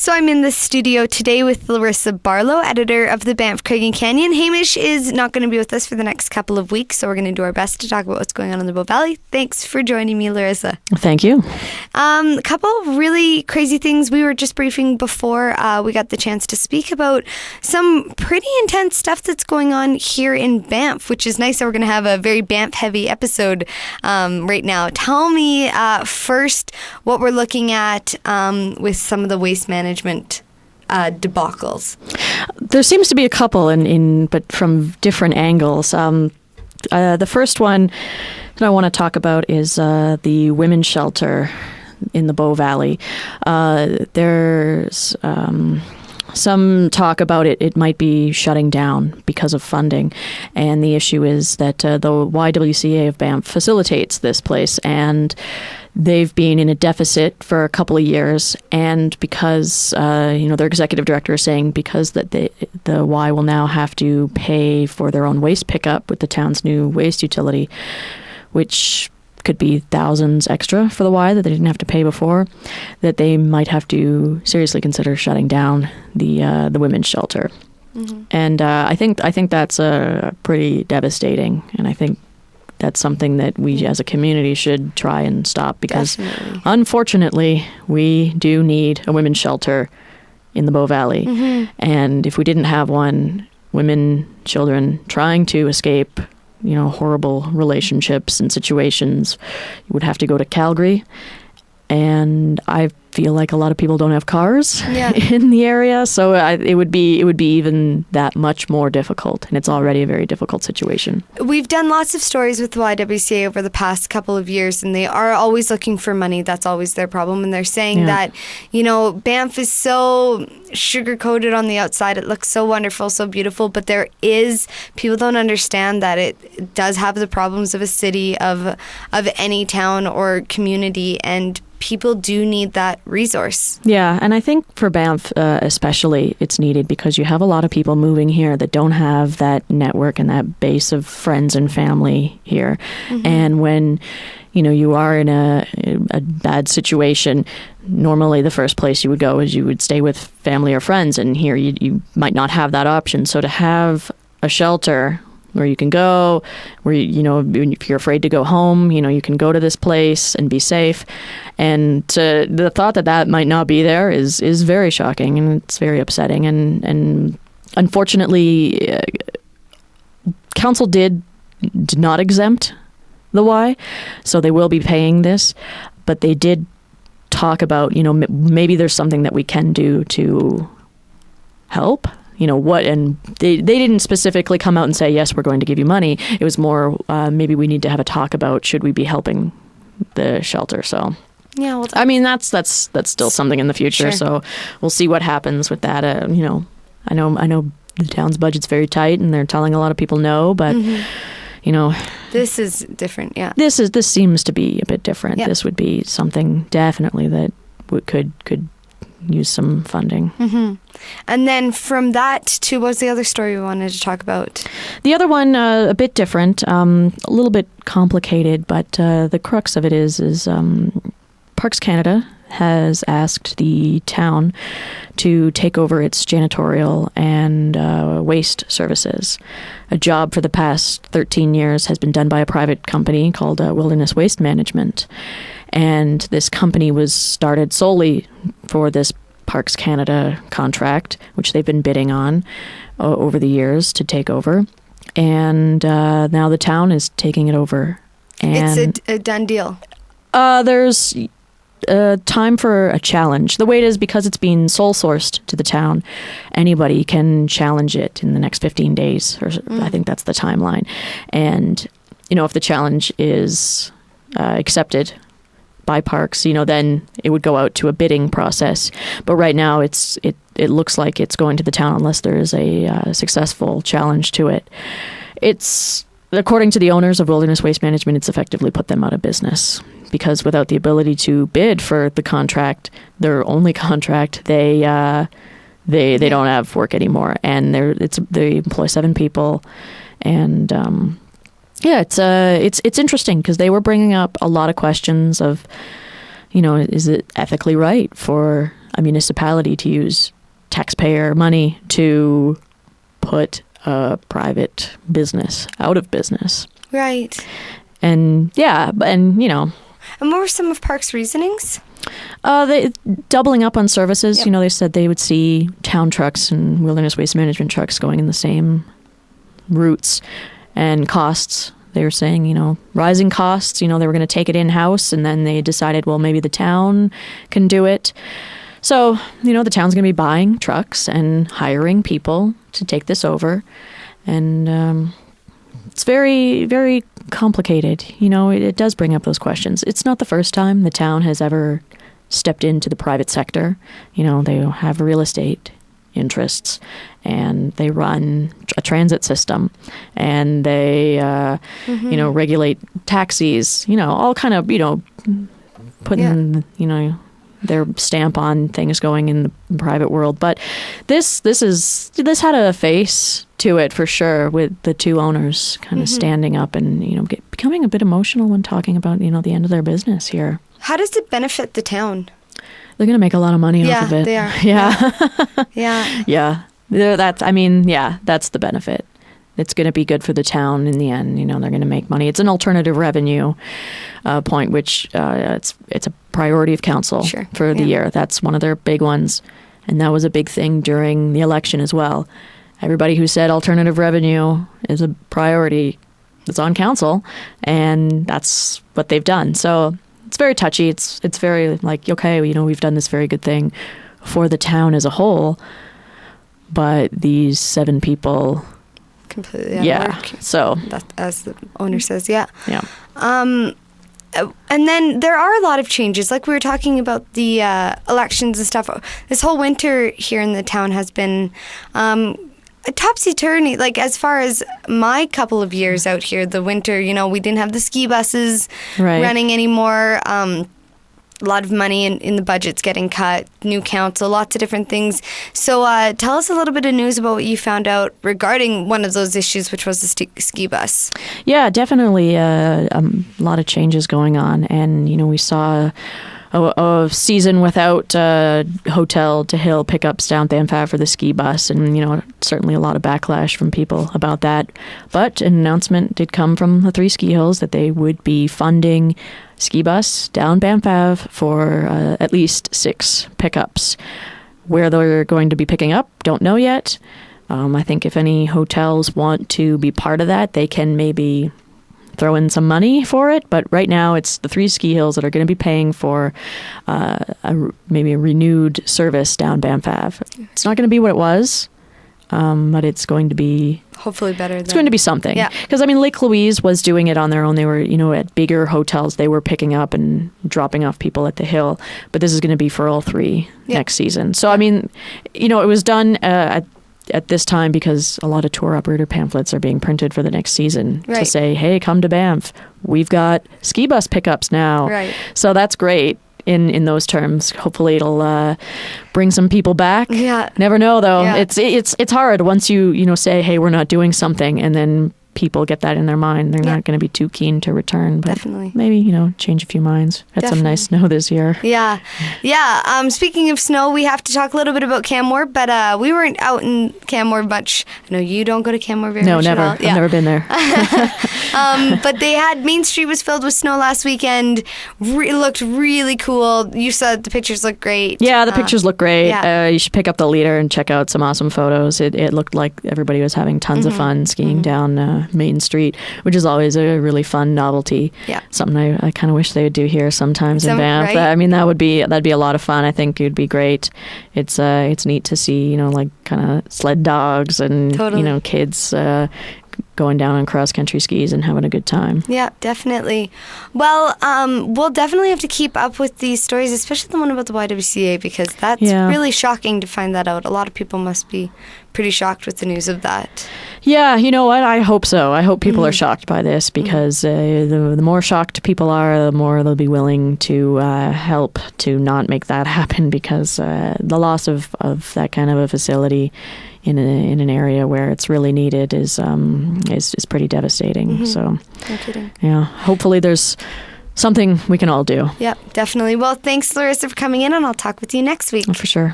So I'm in the studio today with Larissa Barlow, editor of the Banff, Crag and Canyon. Hamish is not going to be with us for the next couple of weeks, so we're going to do our best to talk about what's going on in the Bow Valley. Thanks for joining me, Larissa. Thank you. A couple of really crazy things. We were just briefing before we got the chance to speak about some pretty intense stuff that's going on here in Banff, which is nice. So we're going to have a very Banff-heavy episode right now. Tell me first what we're looking at with some of the waste management debacles. There seems to be a couple, but from different angles. The first one that I want to talk about is the women's shelter in the Bow Valley. There's some talk about it might be shutting down because of funding. And the issue is that the YWCA of Banff facilitates this place, and they've been in a deficit for a couple of years. And because, their executive director is saying because that the Y will now have to pay for their own waste pickup with the town's new waste utility, which could be thousands extra for the Y that they didn't have to pay before, that they might have to seriously consider shutting down the women's shelter. Mm-hmm. And I think that's pretty devastating, and I think that's something that we as a community should try and stop, because unfortunately we do need a women's shelter in the Bow Valley. Mm-hmm. And if we didn't have one, women, children trying to escape horrible relationships and situations would have to go to Calgary. And I feel like a lot of people don't have cars in the area, so it would be even that much more difficult, and it's already a very difficult situation. We've done lots of stories with the YWCA over the past couple of years, and they are always looking for money. That's always their problem, and they're saying that Banff is so sugar-coated on the outside. It looks so wonderful, so beautiful, but people don't understand that it does have the problems of a city, of any town or community, and people do need that resource. Yeah, and I think for Banff especially, it's needed because you have a lot of people moving here that don't have that network and that base of friends and family here. Mm-hmm. And when you are in a bad situation, normally the first place you would go is you would stay with family or friends, and here you might not have that option. So to have a shelter where you can go, where if you're afraid to go home, you can go to this place and be safe. And the thought that might not be there is very shocking, and it's very upsetting. And unfortunately, council did not exempt the Y, so they will be paying this. But they did talk about, maybe there's something that we can do to help. And they didn't specifically come out and say, yes, we're going to give you money. It was more, maybe we need to have a talk about, should we be helping the shelter? So, yeah, well, I mean, that's still something in the future. Sure. So we'll see what happens with that. I know the town's budget's very tight, and they're telling a lot of people no, but this is different. Yeah, this seems to be a bit different. Yeah. This would be something definitely that could use some funding. Mm-hmm. And then from that to, what's the other story we wanted to talk about? The other one, a bit different, a little bit complicated, but the crux of it is Parks Canada has asked the town to take over its janitorial and waste services. A job for the past 13 years has been done by a private company called Wilderness Waste Management. And this company was started solely for this Parks Canada contract, which they've been bidding on over the years to take over. And now the town is taking it over. And it's a done deal. There's time for a challenge. The way it is, because it's being sole sourced to the town, anybody can challenge it in the next 15 days. I think that's the timeline. And, if the challenge is accepted by Parks, then it would go out to a bidding process. But right now, it looks like it's going to the town unless there is a successful challenge to it. It's, according to the owners of Wilderness Waste Management, it's effectively put them out of business, because without the ability to bid for the contract, their only contract, they don't have work anymore, and they employ 7 people, and it's interesting because they were bringing up a lot of questions of, is it ethically right for a municipality to use taxpayer money to put a private business out of business. Right. And and And what were some of Park's reasonings? They doubling up on services. Yep. They said they would see town trucks and wilderness waste management trucks going in the same routes, and costs. They were saying, rising costs. They were going to take it in-house, and then they decided, well, maybe the town can do it. So, the town's going to be buying trucks and hiring people to take this over. And it's very, very complicated. It does bring up those questions. It's not the first time the town has ever stepped into the private sector. They have real estate interests, and they run a transit system, and they, regulate taxis, all kind of, putting, their stamp on things going in the private world. But this had a face to it for sure, with the two owners kind of standing up and, becoming a bit emotional when talking about, the end of their business here. How does it benefit the town? They're going to make a lot of money off of it. They are. Yeah. Yeah. That's the benefit. It's going to be good for the town in the end. They're going to make money. It's an alternative revenue point, which it's a priority of council for the year. That's one of their big ones. And that was a big thing during the election as well. Everybody who said alternative revenue is a priority, it's on council, and that's what they've done. So it's very touchy. It's very like, okay, we've done this very good thing for the town as a whole, but these 7 people completely out of work. So that, as the owner says, yeah. Yeah. And then there are a lot of changes, like we were talking about the elections and stuff. This whole winter here in the town has been a topsy-turvy. Like, as far as my couple of years out here, the winter, we didn't have the ski buses running anymore. A lot of money in the budget's getting cut, new council, lots of different things. So tell us a little bit of news about what you found out regarding one of those issues, which was the ski bus. Yeah, definitely a lot of changes going on. And, we saw a season without hotel to hill pickups down Banff for the ski bus. And, certainly a lot of backlash from people about that. But an announcement did come from the 3 ski hills that they would be funding ski bus down Banff for at least 6 pickups. Where they're going to be picking up, don't know yet. I think if any hotels want to be part of that, they can maybe throw in some money for it. But right now, it's the 3 ski hills that are going to be paying for maybe a renewed service down Banff. It's not going to be what it was, but it's going to be hopefully better. It's going to be something. Yeah. Because, Lake Louise was doing it on their own. They were, at bigger hotels. They were picking up and dropping off people at the hill. But this is going to be for all 3 next season. So, it was done at this time because a lot of tour operator pamphlets are being printed for the next season to say, hey, come to Banff. We've got ski bus pickups now. Right. So that's great. In those terms, hopefully it'll bring some people back. Yeah. Never know though. Yeah. It's hard once you say, hey, we're not doing something, and then people get that in their mind. They're not going to be too keen to return. But definitely. Maybe change a few minds. Had some nice snow this year. Yeah. Speaking of snow, we have to talk a little bit about Canmore, but we weren't out in Canmore much. I know you don't go to Canmore very much. No, never. I've never been there. But they had Main Street was filled with snow last weekend. It looked really cool. You said the pictures look great. Yeah, the pictures look great. Yeah. You should pick up the leader and check out some awesome photos. It looked like everybody was having tons of fun skiing down Main Street, which is always a really fun novelty. Yeah. Something I kind of wish they would do here sometimes in Banff. Right? That'd be a lot of fun. I think it would be great. It's neat to see, like kind of sled dogs and kids going down on cross-country skis and having a good time. Yeah, definitely. Well, we'll definitely have to keep up with these stories, especially the one about the YWCA, because that's really shocking to find that out. A lot of people must be pretty shocked with the news of that. Yeah, you know what? I hope so. I hope people are shocked by this, because the more shocked people are, the more they'll be willing to help to not make that happen, because the loss of that kind of a facility in an area where it's really needed is pretty devastating. So, No kidding. yeah, hopefully there's something we can all do. Yep, definitely. Well, thanks, Larissa, for coming in, and I'll talk with you next week. For sure.